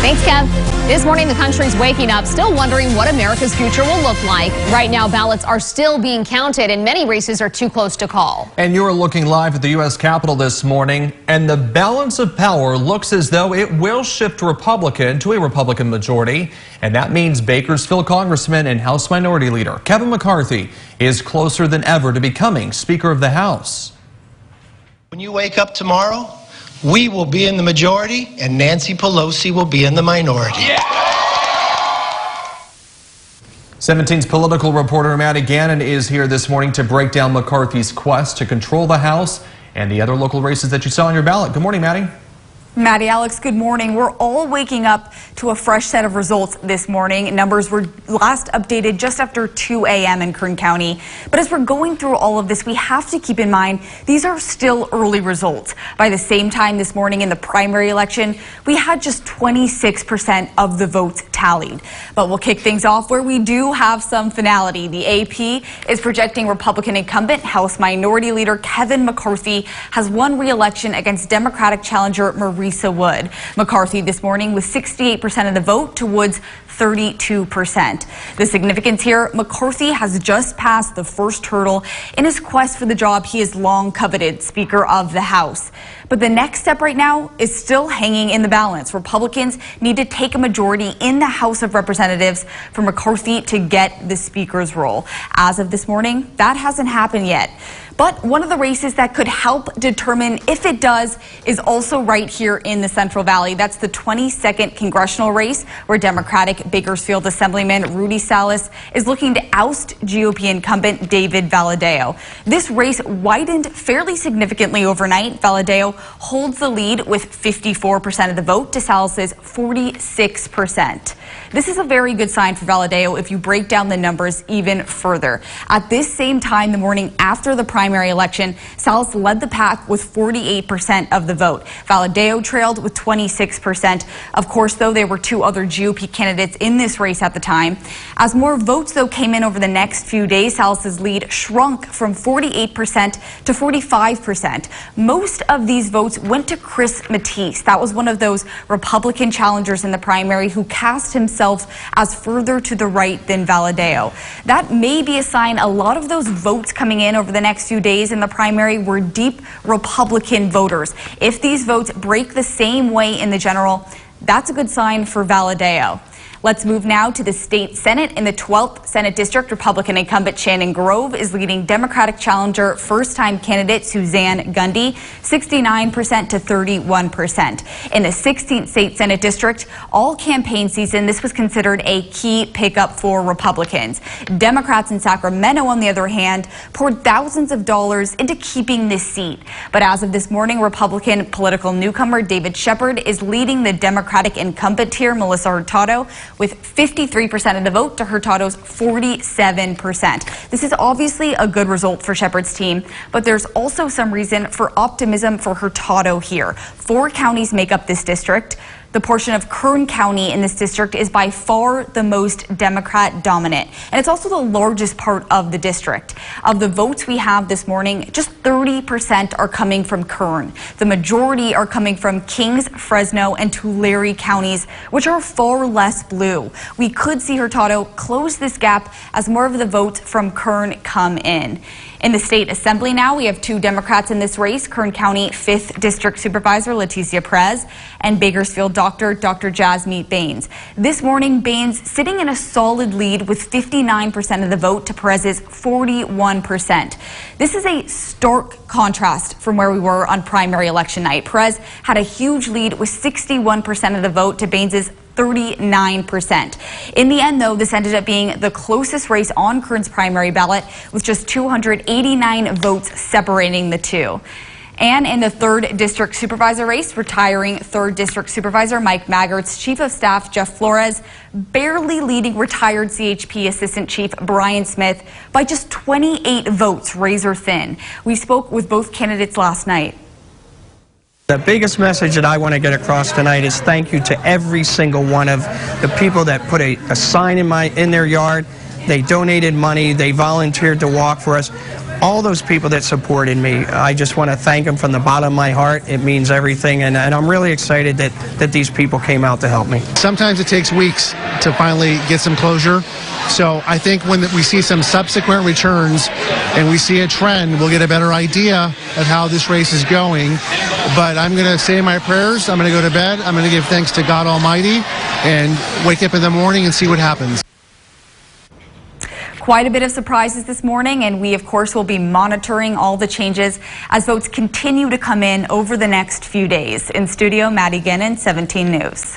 Thanks, Kev. This morning, the country's waking up, still wondering what America's future will look like. Right now, ballots are still being counted, and many races are too close to call. And you're looking live at the U.S. Capitol this morning, and the balance of power looks as though it will shift Republican to a Republican majority, and that means Bakersfield Congressman and House Minority Leader Kevin McCarthy is closer than ever to becoming Speaker of the House. When you wake up tomorrow, we will be in the majority, and Nancy Pelosi will be in the minority. Yeah. 17's political reporter Maddie Gannon is here this morning to break down McCarthy's quest to control the House and the other local races that you saw on your ballot. Good morning, Maddie. Maddie, Alex, good morning. We're all waking up to a fresh set of results this morning. Numbers were last updated just after 2 a.m. in Kern County. But as we're going through all of this, we have to keep in mind these are still early results. By the same time this morning in the primary election, we had just 26% of the votes tallied. But we'll kick things off where we do have some finality. The AP is projecting Republican incumbent House Minority Leader Kevin McCarthy has won re-election against Democratic challenger Marisa Wood. McCarthy this morning with 68% of the vote to Wood's 32%. The significance here, McCarthy has just passed the first hurdle in his quest for the job he has long coveted, Speaker of the House. But the next step right now is still hanging in the balance. Republicans need to take a majority in the House of Representatives for McCarthy to get the Speaker's role. As of this morning, that hasn't happened yet. But one of the races that could help determine if it does is also right here in the Central Valley. That's the 22nd congressional race where Democratic Bakersfield Assemblyman Rudy Salas is looking to oust GOP incumbent David Valadao. This race widened fairly significantly overnight. Valadao holds the lead with 54% of the vote to Salas's 46%. This is a very good sign for Valadao if you break down the numbers even further. At this same time, the morning after the primary election, Salas led the pack with 48% of the vote. Valadao trailed with 26%. Of course, though, there were two other GOP candidates in this race at the time. As more votes, though, came in over the next few days, Salas's lead shrunk from 48% to 45%. Most of these votes went to Chris Matisse. That was one of those Republican challengers in the primary who cast himself as further to the right than Valadao. That may be a sign a lot of those votes coming in over the next few days in the primary were deep Republican voters. If these votes break the same way in the general, that's a good sign for Valadao. Let's move now to the state Senate. In the 12th Senate District, Republican incumbent Shannon Grove is leading Democratic challenger first-time candidate Suzanne Gundy 69% to 31%. In the 16th State Senate District, all campaign season, this was considered a key pickup for Republicans. Democrats in Sacramento, on the other hand, poured thousands of dollars into keeping this seat. But as of this morning, Republican political newcomer David Shepard is leading the Democratic incumbent here, Melissa Hurtado, with 53% of the vote to Hurtado's 47%. This is obviously a good result for Shepard's team, but there's also some reason for optimism for Hurtado here. 4 counties make up this district. The portion of Kern County in this district is by far the most Democrat dominant, and it's also the largest part of the district. Of the votes we have this morning, just 30% are coming from Kern. The majority are coming from Kings, Fresno, and Tulare counties, which are far less blue. We could see Hurtado close this gap as more of the votes from Kern come in. In the state assembly now, we have 2 Democrats in this race, Kern County 5th District Supervisor Leticia Perez and Bakersfield Dr. Jasmine Baines. This morning, Baines sitting in a solid lead with 59% of the vote to Perez's 41%. This is a stark contrast from where we were on primary election night. Perez had a huge lead with 61% of the vote to Baines's 39%. In the end, though, this ended up being the closest race on Kern's primary ballot with just 289 votes separating the two. And in the 3rd District Supervisor race, retiring 3rd District Supervisor Mike Maggart's Chief of Staff Jeff Flores barely leading retired CHP Assistant Chief Brian Smith by just 28 votes, razor thin. We spoke with both candidates last night. The biggest message that I want to get across tonight is thank you to every single one of the people that put a sign in their yard. They donated money. They volunteered to walk for us. all those people that supported me. I just want to thank them from the bottom of my heart. It means everything, and I'm really excited that these people came out to help me. Sometimes it takes weeks to finally get some closure. So I think when we see some subsequent returns and we see a trend, we'll get a better idea of how this race is going. But I'm going to say my prayers. I'm going to go to bed. I'm going to give thanks to God Almighty and wake up in the morning and see what happens. Quite a bit of surprises this morning, and we, of course, will be monitoring all the changes as votes continue to come in over the next few days. In studio, Maddie Gannon, 17 News.